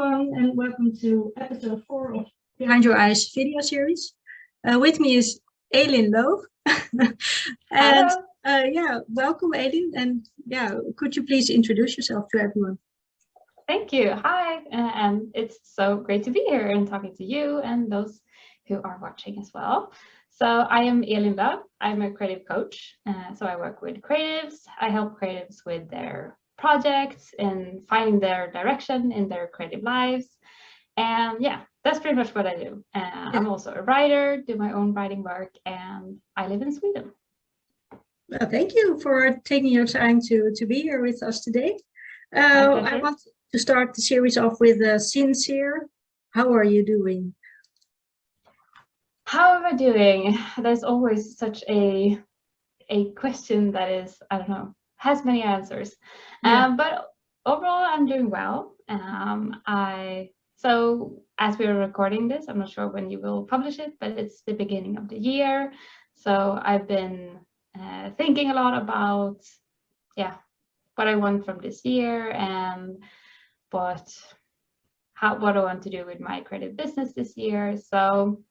everyone, and welcome to episode 4 of Behind Your Eyes video series. With me is Elin Lööw. and Hello. welcome Elin. And could you please introduce yourself to everyone? Thank you. Hi, and it's so great to be here and talking to you and those who are watching as well. So I am Elin Lööw. I'm a creative coach. So I work with creatives. I help creatives with their projects and finding their direction in their creative lives. And yeah, that's pretty much what I do. I'm also a writer, do my own writing work, and I live in Sweden. Well, thank you for taking your time to be here with us today. I want to start the series off with sincere. How are you doing? How am I doing? There's always such a question that is, I don't know, has many answers. But overall, I'm doing well. So as we are recording this, I'm not sure when you will publish it, but it's the beginning of the year. So I've been thinking a lot about, what I want from this year and what I want to do with my creative business this year. So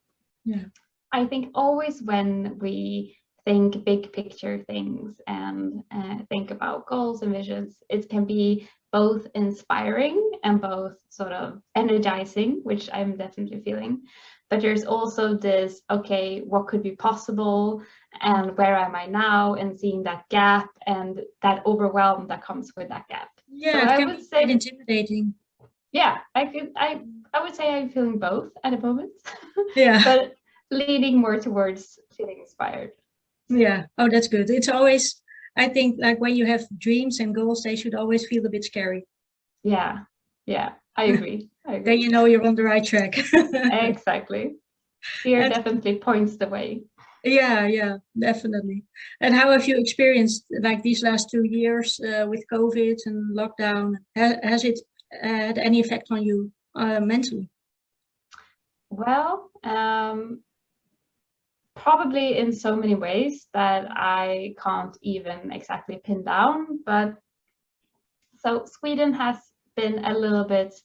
I think always when we think big picture things and think about goals and visions, it can be both inspiring and both sort of energizing, which I'm definitely feeling. But there's also this, okay, what could be possible and where am I now, and seeing that gap and that overwhelm that comes with that gap. Yeah, so I would say intimidating. Yeah, I would say I'm feeling both at the moment. Yeah. But leaning more towards feeling inspired. Yeah. Oh, that's good. It's always, I think, like when you have dreams and goals, they should always feel a bit scary. Yeah. I agree. Then you know you're on the right track. Exactly. Fear definitely points the way. Yeah, definitely. And how have you experienced like these last 2 years with COVID and lockdown? Has it had any effect on you mentally? Well, probably in so many ways that I can't even exactly pin down. But so Sweden has been a little bit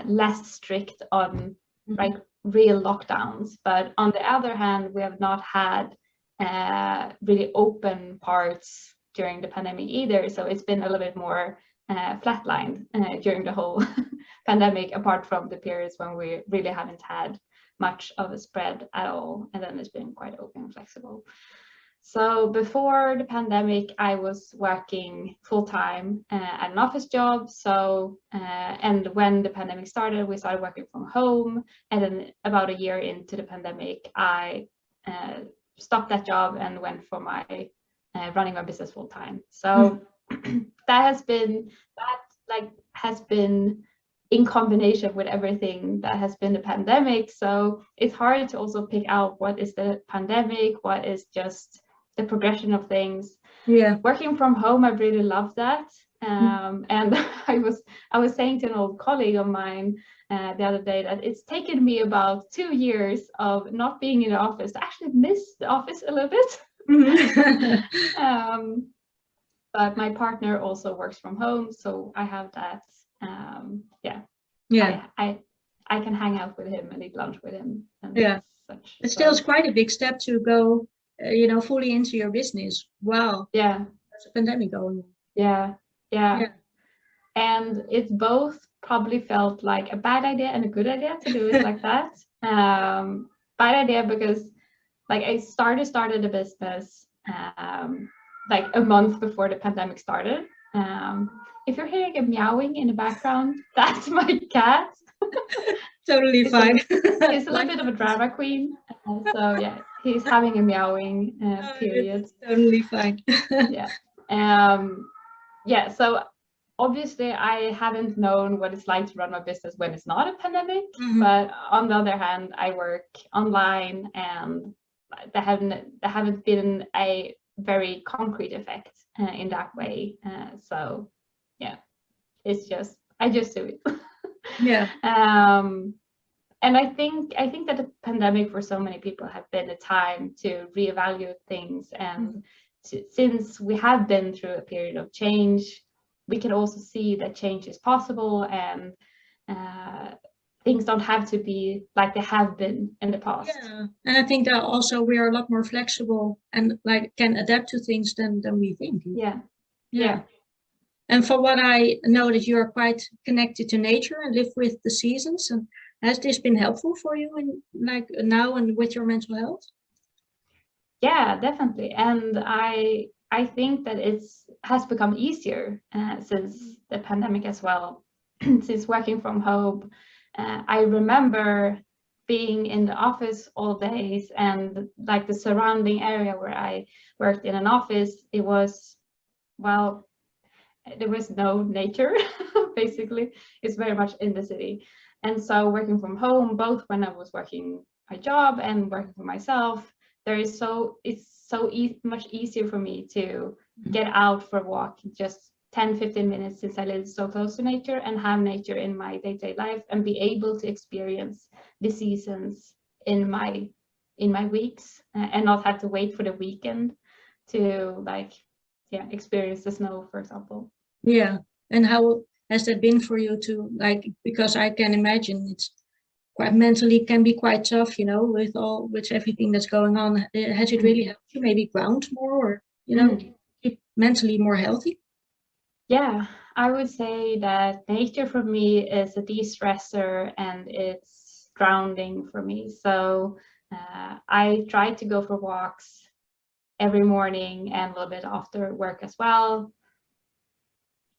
less strict on like real lockdowns, but on the other hand, we have not had really open parts during the pandemic either. So it's been a little bit more flatlined during the whole pandemic, apart from the periods when we really haven't had much of a spread at all, and then it's been quite open and flexible. So before the pandemic, I was working full-time at an office job. So and when the pandemic started, we started working from home. And then about a year into the pandemic, I stopped that job and went for my running my business full-time. So that has been in combination with everything that has been the pandemic. So it's hard to also pick out what is the pandemic, what is just the progression of things. Working from home, I really love that. And I was saying to an old colleague of mine the other day that it's taken me about 2 years of not being in the office to actually miss the office a little bit. But my partner also works from home, so I have that. I can hang out with him and eat lunch with him. And it still is quite a big step to go, fully into your business. Wow. Yeah. There's a pandemic going on. Yeah. And it's both probably felt like a bad idea and a good idea to do it like that. Bad idea because like I started a business like a month before the pandemic started. If you're hearing a meowing in the background, that's my cat. Totally fine. He's a little bit of a drama queen. So yeah, he's having a meowing period. Totally fine. So obviously I haven't known what it's like to run my business when it's not a pandemic. But on the other hand, I work online and there haven't been a very concrete effect in that way. So yeah, it's just I just do it. And I think that the pandemic for so many people have been a time to reevaluate things, and since we have been through a period of change, we can also see that change is possible, and things don't have to be like they have been in the past. Yeah, and I think that also we are a lot more flexible and like can adapt to things than we think. Yeah. Yeah. And for what I know that you are quite connected to nature and live with the seasons. And has this been helpful for you in like now and with your mental health? Yeah, definitely. And I think that has become easier since the pandemic as well. Since working from home, I remember being in the office all days, and like the surrounding area where I worked in an office, it was, well, there was no nature. Basically, it's very much in the city. And so working from home, both when I was working my job and working for myself, it's so much easier for me to get out for a walk, just 10-15 minutes, since I live so close to nature and have nature in my day-to-day life, and be able to experience the seasons in my weeks, and not have to wait for the weekend to experience the snow, for example. Yeah. And how has that been for you to like, because I can imagine it's quite mentally can be quite tough, with everything that's going on. Has it really helped you maybe ground more or, keep mentally more healthy? Yeah, I would say that nature for me is a de-stressor and it's grounding for me. So I try to go for walks every morning and a little bit after work as well.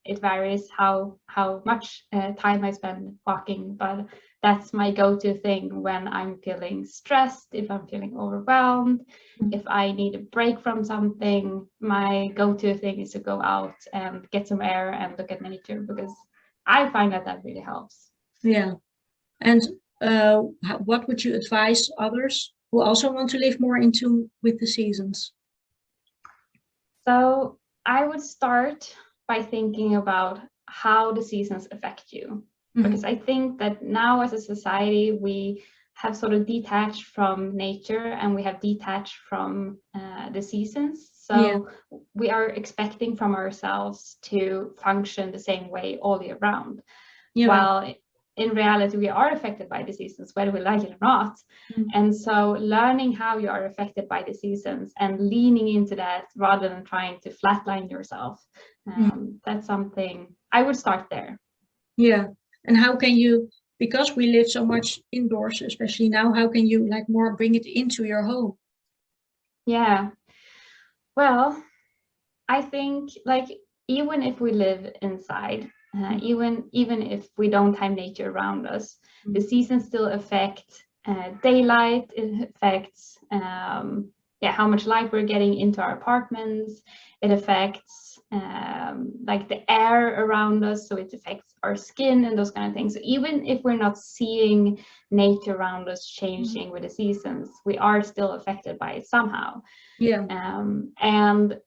It varies how much time I spend walking, but that's my go-to thing when I'm feeling stressed, if I'm feeling overwhelmed, if I need a break from something. My go-to thing is to go out and get some air and look at nature, because I find that really helps. Yeah. And what would you advise others who also want to live more in tune with the seasons? So I would start by thinking about how the seasons affect you. Because I think that now as a society, we have sort of detached from nature and we have detached from the seasons. So we are expecting from ourselves to function the same way all year round. While in reality, we are affected by the seasons, whether we like it or not. And so learning how you are affected by the seasons and leaning into that rather than trying to flatline yourself, that's something I would start there. Yeah. And how can you, because we live so much indoors, especially now, how can you like more bring it into your home? Yeah. Well, I think like even if we live inside, even if we don't have nature around us, the seasons still affect daylight. It affects how much light we're getting into our apartments. It affects like the air around us, so it affects our skin and those kind of things. So even if we're not seeing nature around us changing with the seasons, we are still affected by it somehow. Yeah. And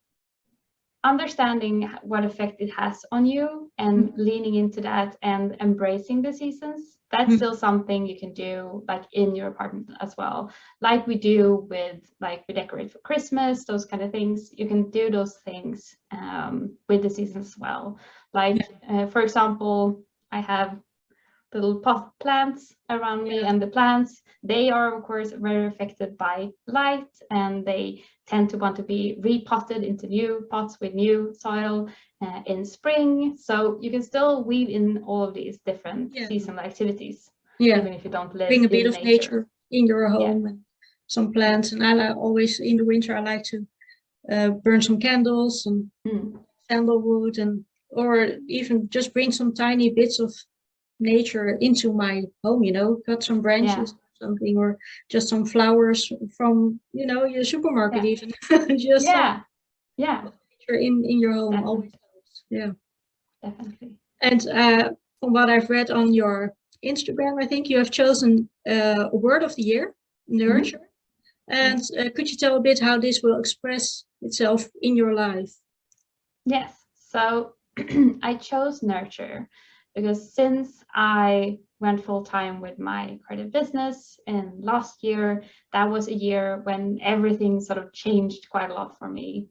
understanding what effect it has on you and leaning into that and embracing the seasons, that's still something you can do like in your apartment as well. Like we do with, like we decorate for Christmas, those kind of things. You can do those things with the seasons as well. Like, for example, I have little pot plants around me, and the plants, they are of course very affected by light, and they tend to want to be repotted into new pots with new soil in spring. So you can still weave in all of these different seasonal activities, even if you don't live bring a bit in of nature in your home and some plants. And I always in the winter I like to burn some candles and sandalwood, and or even just bring some tiny bits of nature into my home, cut some branches or something, or just some flowers from your supermarket, even just nature in your home. Definitely. Always helps. Definitely. And from what I've read on your Instagram, I think you have chosen a word of the year, nurture. And could you tell a bit how this will express itself in your life? Yes, so I chose nurture because since I went full time with my creative business in last year, that was a year when everything sort of changed quite a lot for me.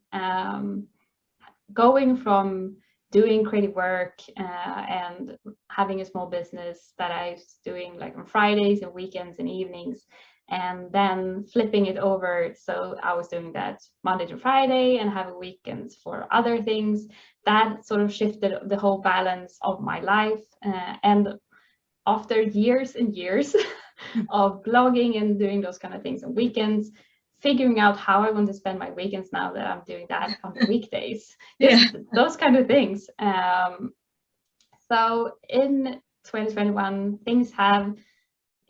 Going from doing creative work and having a small business that I was doing like on Fridays and weekends and evenings, and then flipping it over. So I was doing that Monday to Friday and having weekends for other things. That sort of shifted the whole balance of my life. And after years and years of blogging and doing those kind of things on weekends, figuring out how I want to spend my weekends now that I'm doing that on the weekdays. Just those kind of things. So in 2021,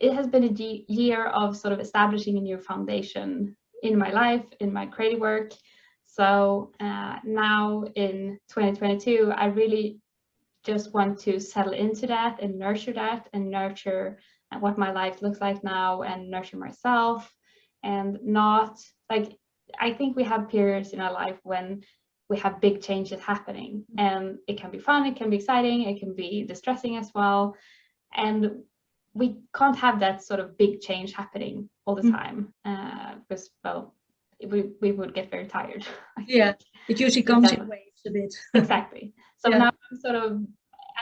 it has been a year of sort of establishing a new foundation in my life, in my creative work. So now in 2022, I really just want to settle into that and nurture what my life looks like now, and nurture myself. And not like, I think we have periods in our life when we have big changes happening, and it can be fun, it can be exciting, it can be distressing as well. And we can't have that sort of big change happening all the time, because, well, we would get very tired. Yeah, it usually comes in waves a bit. Exactly. So now I'm sort of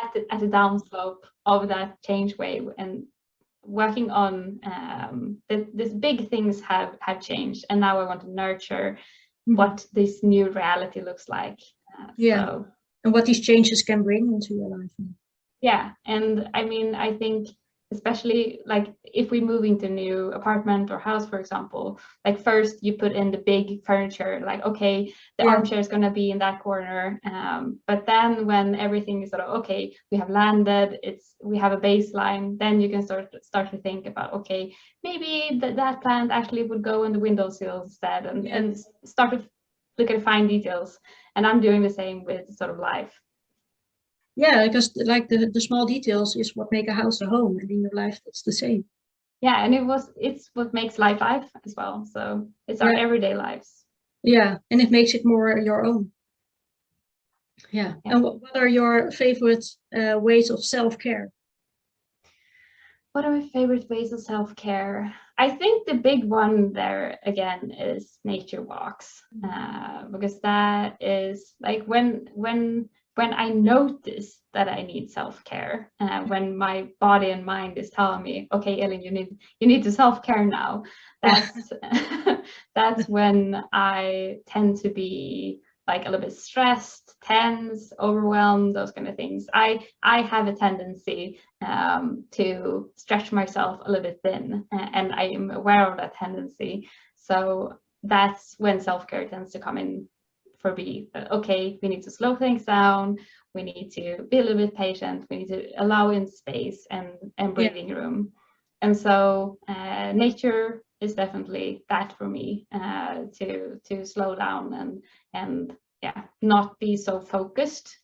at the downslope of that change wave, and working on these big things have changed, and now I want to nurture what this new reality looks like. So, and what these changes can bring into your life. Yeah, and I mean, I think especially like if we move into a new apartment or house, for example, like first you put in the big furniture, like, okay, the armchair is going to be in that corner. But then when everything is sort of, okay, we have landed, we have a baseline, then you can start to think about, okay, maybe that plant actually would go in the windowsill instead, and start to look at fine details. And I'm doing the same with sort of life. Yeah, because like the small details is what make a house a home, and in your life that's the same. Yeah, and it's what makes life as well. So it's our everyday lives. Yeah, and it makes it more your own. Yeah. And what are your favorite ways of self-care? What are my favorite ways of self-care? I think the big one there again is nature walks, because that is like when I notice that I need self-care, when my body and mind is telling me, okay, Elin, you need to self-care now. That's when I tend to be like a little bit stressed, tense, overwhelmed, those kind of things. I have a tendency to stretch myself a little bit thin, and I am aware of that tendency. So that's when self-care tends to come in for me. Okay, we need to slow things down. We need to be a little bit patient. We need to allow in space and breathing room. And so nature is definitely that for me, to slow down and not be so focused.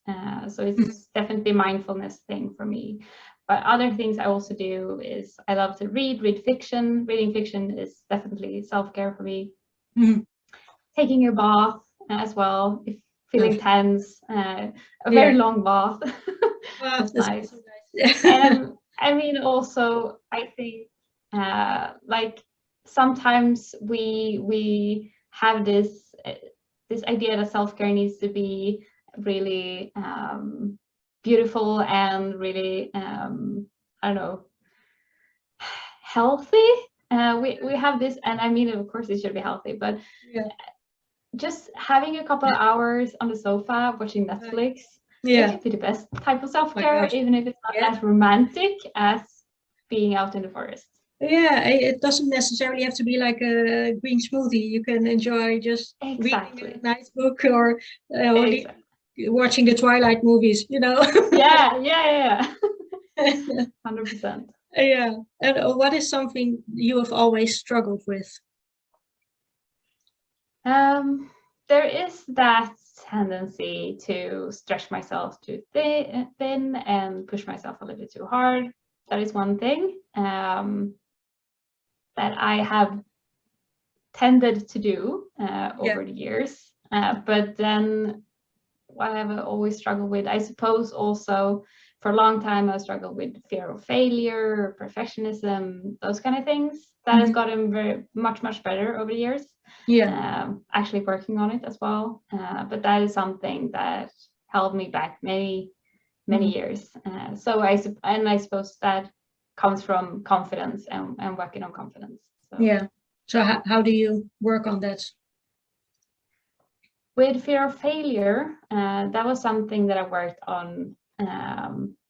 So it's definitely a mindfulness thing for me. But other things I also do is I love to read fiction. Reading fiction is definitely self-care for me. Taking a bath as well, if feeling tense, a very long bath. That's nice. And I mean, also, I think like sometimes we have this idea that self-care needs to be really beautiful and really I don't know, healthy. We have this, and I mean, of course it should be healthy, but just having a couple of hours on the sofa watching Netflix, it can be the best type of self-care, even if it's not as romantic as being out in the forest. Yeah, it doesn't necessarily have to be like a green smoothie. You can enjoy just reading a nice book, or watching the Twilight movies, Yeah. 100%. Yeah. And what is something you have always struggled with? There is that tendency to stretch myself too thin and push myself a little bit too hard. That is one thing that I have tended to do over the years. But then what I've always struggled with, I suppose also for a long time, I struggled with fear of failure, perfectionism, those kind of things. That has gotten very much better over the years. Actually working on it as well. But that is something that held me back many years. So I suppose that comes from confidence and working on confidence. So. Yeah. So how do you work on that? With fear of failure, that was something that I worked on,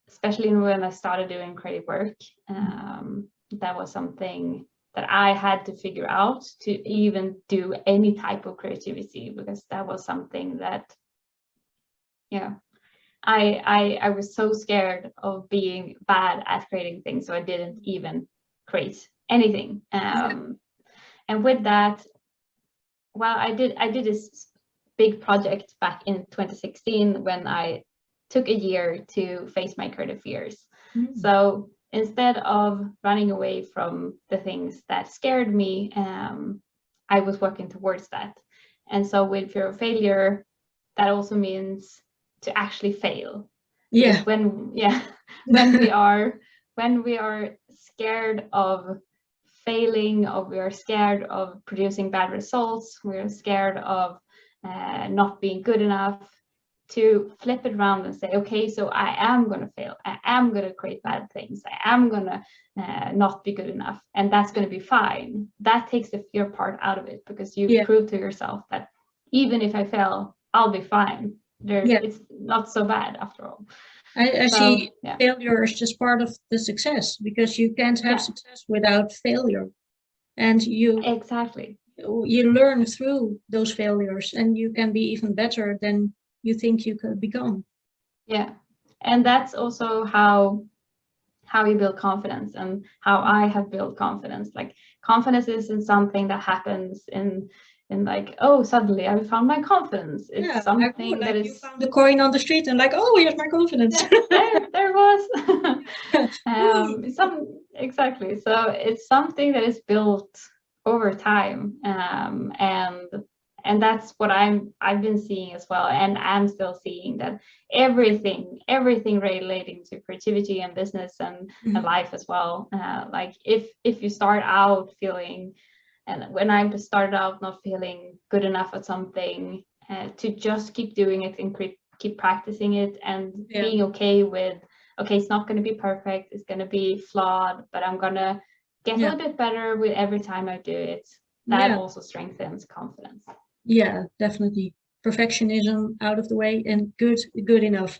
especially when I started doing creative work. That was something that I had to figure out to even do any type of creativity, because that was something that, I was so scared of being bad at creating things, so I didn't even create anything. And with that, well, I did this big project back in 2016 when I took a year to face my creative fears. So instead of running away from the things that scared me, I was working towards that. And so with fear of failure, that also means to actually fail. Yeah. When we are scared of failing, or we are scared of producing bad results, we are scared of not being good enough, to flip it around and say, okay, so I am going to fail, I am going to create bad things, I am going to not be good enough, and that's going to be fine. That takes the fear part out of it, because you prove to yourself that even if I fail, I'll be fine. It's not so bad after all. I see failure is just part of the success, because you can't have success without failure. And you learn through those failures, and you can be even better than you think you could become. Yeah. And that's also how you build confidence, and how I have built confidence. Like, confidence isn't something that happens in like, oh, suddenly I found my confidence. It's something that is, you found a coin on the street and like, oh, here's my confidence. there was exactly. So it's something that is built over time, and that's what I've been seeing as well, and I'm still seeing that everything relating to creativity and business and life as well. Like, if you start out feeling, and when I started out not feeling good enough at something, to just keep doing it and keep practicing it, and being okay with, okay, it's not going to be perfect, it's going to be flawed, but I'm going to get a little bit better with every time I do it. That also strengthens confidence. Yeah, definitely. Perfectionism out of the way, and good enough.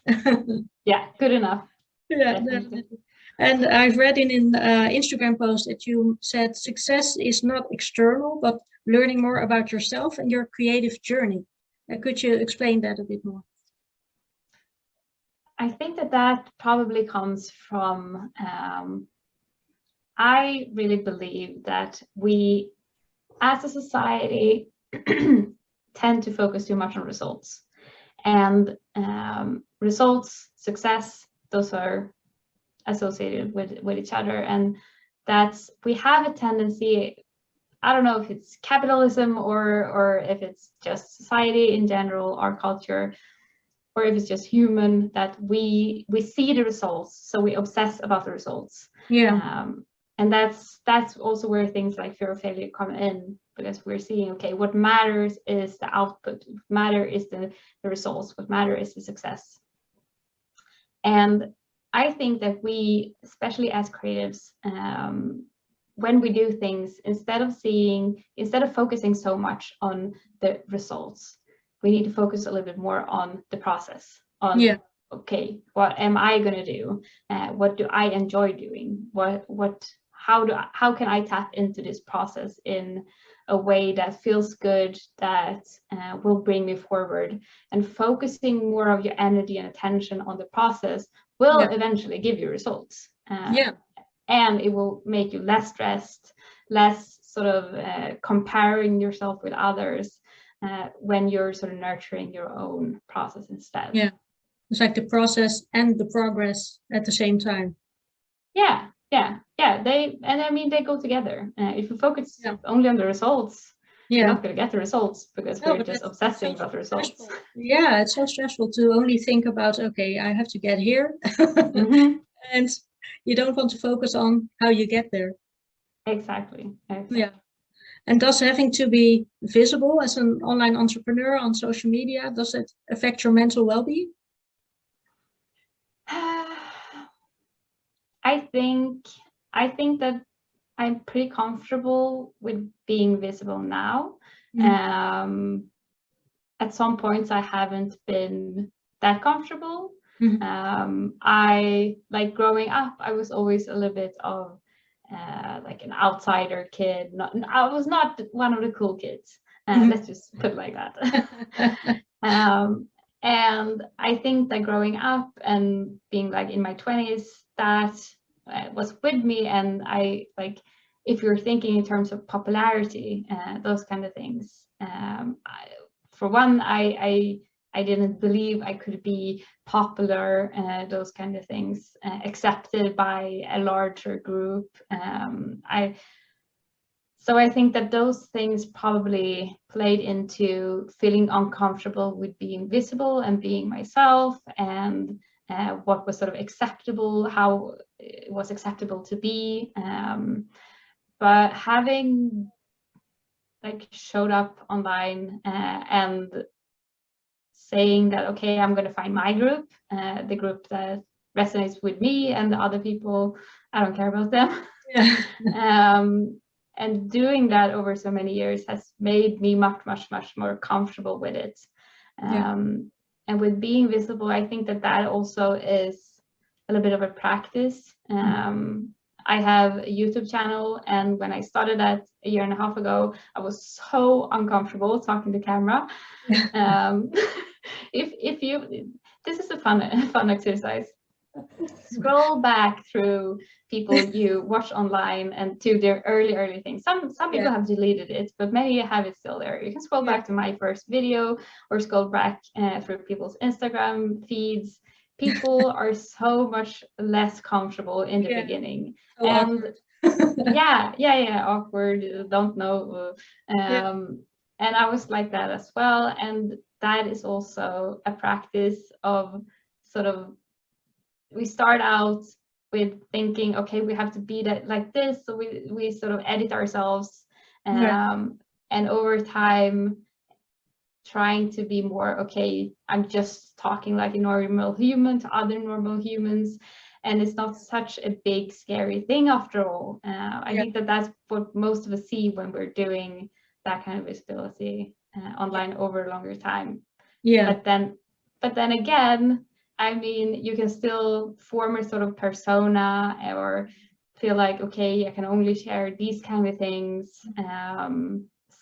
Yeah, good enough. Yeah, definitely. And I've read in an Instagram post that you said success is not external, but learning more about yourself and your creative journey. Could you explain that a bit more? I think that probably comes from, I really believe that we as a society tend to focus too much on results, and results, success, those are associated with each other, and that's, we have a tendency, I don't know if it's capitalism or if it's just society in general, our culture, or if it's just human, that we see the results, so we obsess about the results. And that's also where things like fear of failure come in, because we're seeing, okay, what matters is the output, what matters is the results, what matters is the success. And I think that we, especially as creatives, when we do things, instead of focusing so much on the results, we need to focus a little bit more on the process, on okay, what am I going to do? What do I enjoy doing? How can I tap into this process in a way that feels good, that will bring me forward? And focusing more of your energy and attention on the process will eventually give you results. And it will make you less stressed, less sort of comparing yourself with others, when you're sort of nurturing your own process instead. Yeah, it's like the process and the progress at the same time. They go together. If you focus only on the results, you're not going to get the results, because we're just obsessing about the results. Stressful. Yeah, it's so stressful to only think about, okay, I have to get here. And you don't want to focus on how you get there. Exactly. Yeah. And does having to be visible as an online entrepreneur on social media, does it affect your mental well-being? I think that I'm pretty comfortable with being visible now. At some points I haven't been that comfortable. I like growing up, I was always a little bit of like an outsider kid. I was not one of the cool kids. Let's just put it like that. And I think that growing up and being like in my 20s, that was with me. And I like, if you're thinking in terms of popularity, those kind of things, for one, I didn't believe I could be popular, those kind of things, accepted by a larger group. So I think that those things probably played into feeling uncomfortable with being visible and being myself, and what was sort of acceptable, how it was acceptable to be. But having like showed up online and saying that, okay, I'm going to find my group, the group that resonates with me, and the other people, I don't care about them. Yeah. And doing that over so many years has made me much more comfortable with it. And with being visible, I think that also is a little bit of a practice. I have a YouTube channel, and when I started that a year and a half ago, I was so uncomfortable talking to camera. If you, this is a fun exercise. Scroll back through people you watch online and to their early things. Some people have deleted it, but many have it still there. You can scroll back to my first video, or scroll back through people's Instagram feeds. People are so much less comfortable in the beginning. So and awkward, don't know. And I was like that as well. And that is also a practice of sort of, we start out with thinking, okay, we have to be that like this. So we sort of edit ourselves, and over time trying to be more, okay, I'm just talking like a normal human to other normal humans. And it's not such a big, scary thing after all. I think that's what most of us see when we're doing that kind of visibility online over a longer time. But then again, I mean, you can still form a sort of persona, or feel like, okay, I can only share these kind of things.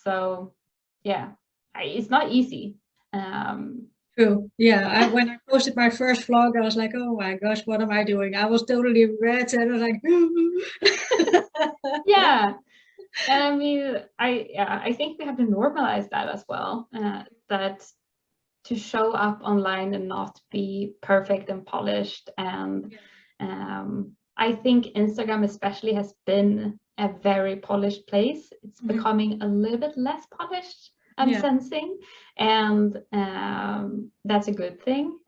So yeah, it's not easy. True. Yeah. When I posted my first vlog, I was like, oh my gosh, what am I doing? I was totally red, and I was like, yeah. And I mean, I think we have to normalize that as well. That to show up online and not be perfect and polished. And I think Instagram especially has been a very polished place. It's becoming a little bit less polished, I'm sensing. And that's a good thing.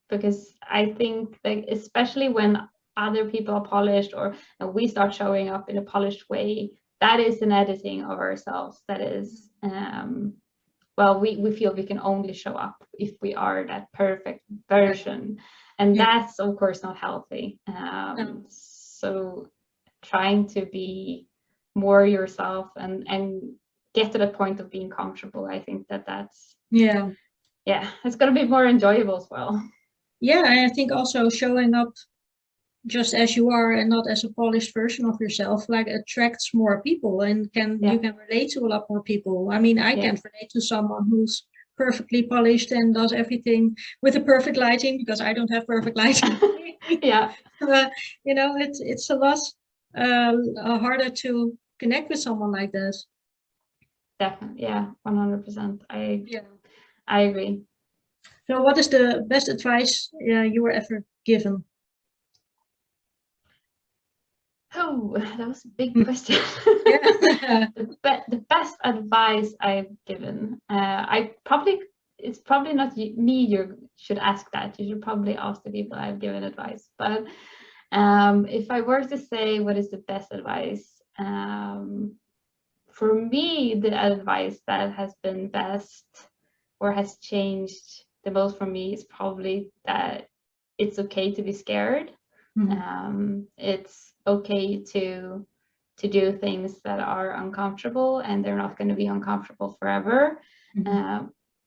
Because I think that especially when other people are polished, or we start showing up in a polished way, that is an editing of ourselves. That is, well, we feel we can only show up if we are that perfect version. And that's, of course, not healthy. So trying to be more yourself and get to the point of being comfortable, I think that's it's going to be more enjoyable as well. Yeah, I think also showing up just as you are and not as a polished version of yourself, like, attracts more people, and you can relate to a lot more people. I mean, I can't relate to someone who's perfectly polished and does everything with the perfect lighting, because I don't have perfect lighting. You know, it's a lot harder to connect with someone like this. Definitely, 100%. I agree. So what is the best advice you were ever given? Oh, that was a big question. The best advice I've given, it's probably not me you should ask that. You should probably ask the people I've given advice. But if I were to say what is the best advice, for me, the advice that has been best or has changed the most for me is probably that it's okay to be scared. It's okay to do things that are uncomfortable, and they're not going to be uncomfortable forever.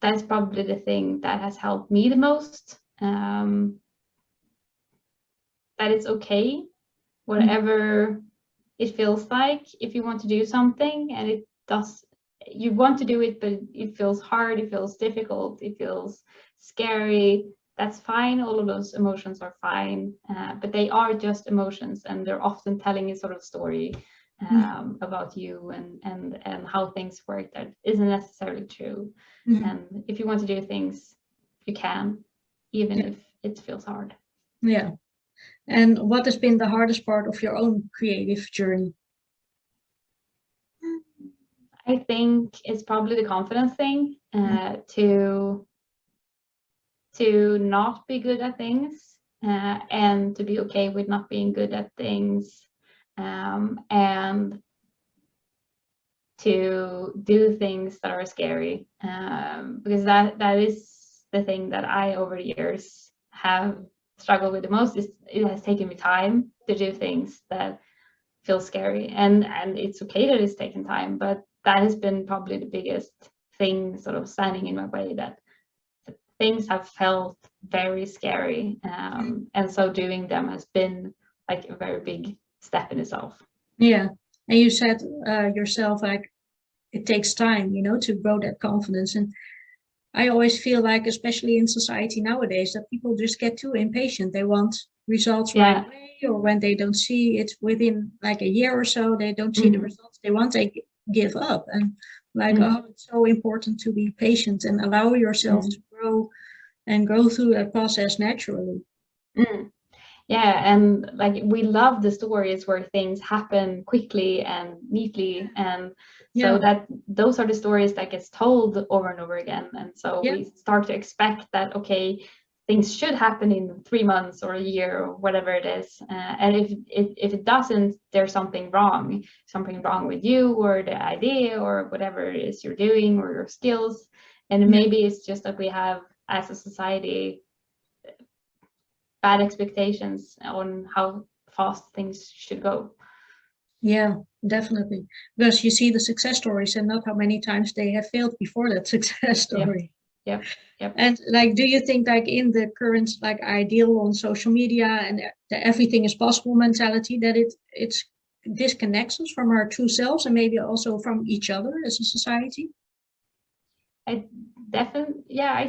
That's probably the thing that has helped me the most. That it's okay, whatever it feels like. If you want to do something and you want to do it, but it feels hard, it feels difficult, it feels scary, that's fine. All of those emotions are fine, but they are just emotions, and they're often telling a sort of story about you and how things work that isn't necessarily true. And if you want to do things, you can, even if it feels hard. Yeah. And what has been the hardest part of your own creative journey? I think it's probably the confidence thing, to not be good at things, and to be okay with not being good at things, and to do things that are scary, because that is the thing that I over the years have struggled with the most. Is it has taken me time to do things that feel scary, and it's okay that it's taken time, but that has been probably the biggest thing sort of standing in my way, that things have felt very scary, and so doing them has been like a very big step in itself. Yeah. And you said yourself, like, it takes time, to grow that confidence. And I always feel like, especially in society nowadays, that people just get too impatient. They want results right away, or when they don't see it within like a year or so, they don't see the results they want, they give up. And like, oh, it's so important to be patient and allow yourself to grow and go through that process naturally. Yeah, and like we love the stories where things happen quickly and neatly, and so that those are the stories that gets told over and over again. And so we start to expect that, okay, things should happen in 3 months or a year or whatever it is, and if it doesn't, there's something wrong with you or the idea or whatever it is you're doing or your skills. And maybe it's just that we have, as a society, bad expectations on how fast things should go. Yeah, definitely. Because you see the success stories and not how many times they have failed before that success story. Yep. And like, do you think like in the current like ideal on social media and the everything is possible mentality, that it's disconnects us from our true selves and maybe also from each other as a society? I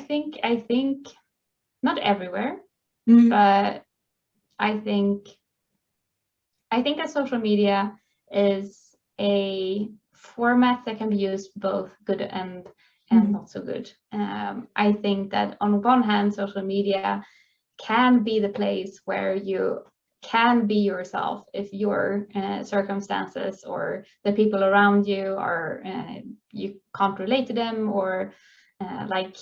think not everywhere, but I think that social media is a format that can be used both good and not so good. I think that on one hand, social media can be the place where you can be yourself if your circumstances or the people around you are you can't relate to them, or like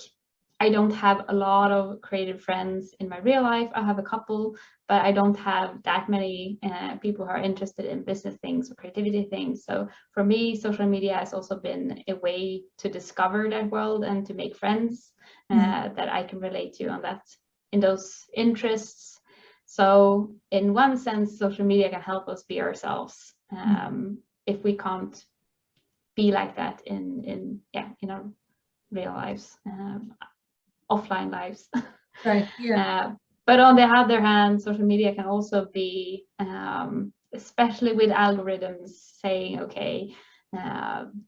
I don't have a lot of creative friends in my real life. I have a couple, but I don't have that many people who are interested in business things or creativity things. So for me, social media has also been a way to discover that world and to make friends that I can relate to on that, in those interests. So in one sense, social media can help us be ourselves if we can't be like that in our real lives. Offline lives. Right. Yeah. But on the other hand, social media can also be, especially with algorithms saying, okay,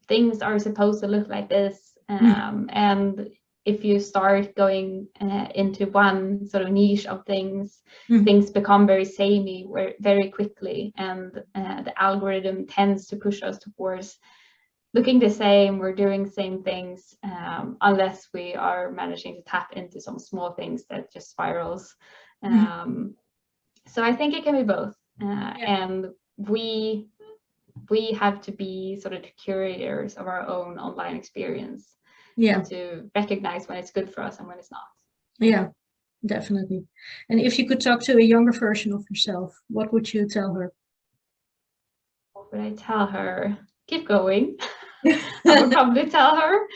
things are supposed to look like this, and if you start going into one sort of niche of things, things become very samey very quickly, and the algorithm tends to push us towards looking the same, we're doing the same things, unless we are managing to tap into some small things that just spirals. So I think it can be both, and we have to be sort of the curators of our own online experience, and to recognize when it's good for us and when it's not. Yeah, definitely. And if you could talk to a younger version of yourself, what would you tell her? What would I tell her? Keep going. I would probably tell her,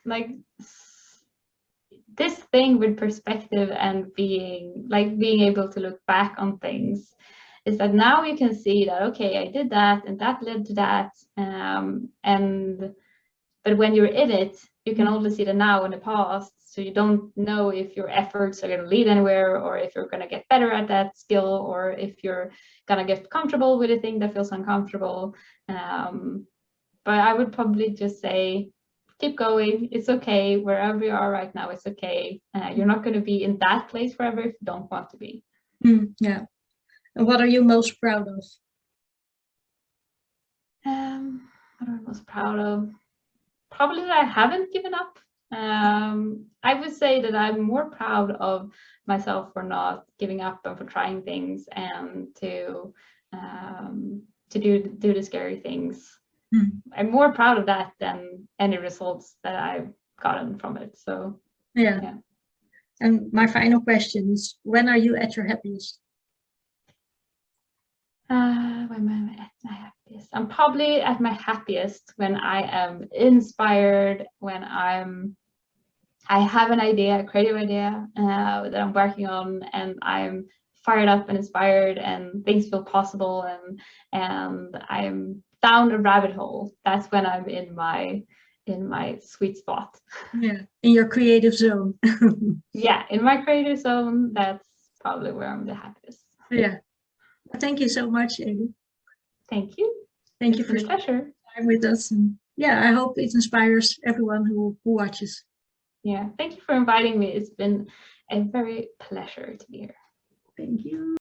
like, this thing with perspective and being able to look back on things is that now you can see that, okay, I did that and that led to that. But when you're in it, you can only see the now and the past. So you don't know if your efforts are going to lead anywhere, or if you're going to get better at that skill, or if you're going to get comfortable with a thing that feels uncomfortable. But I would probably just say, keep going. It's okay. Wherever you are right now, it's okay. You're not going to be in that place forever if you don't want to be. Yeah. And what are you most proud of? What am I most proud of? Probably that I haven't given up. I would say that I'm more proud of myself for not giving up and for trying things and to do the scary things. I'm more proud of that than any results that I've gotten from it. So yeah. And my final question is, when are you at your happiest? When am I at my happiest? I'm probably at my happiest when I am inspired, when I have an idea, a creative idea that I'm working on, and I'm fired up and inspired, and things feel possible, and I'm down a rabbit hole. That's when I'm in my sweet spot. Yeah, in your creative zone. Yeah, in my creative zone, that's probably where I'm the happiest. Yeah. Thank you so much, Elin. Thank you. Thank you for the pleasure. Time with us. And yeah, I hope it inspires everyone who watches. Yeah, thank you for inviting me. It's been a very pleasure to be here. Thank you.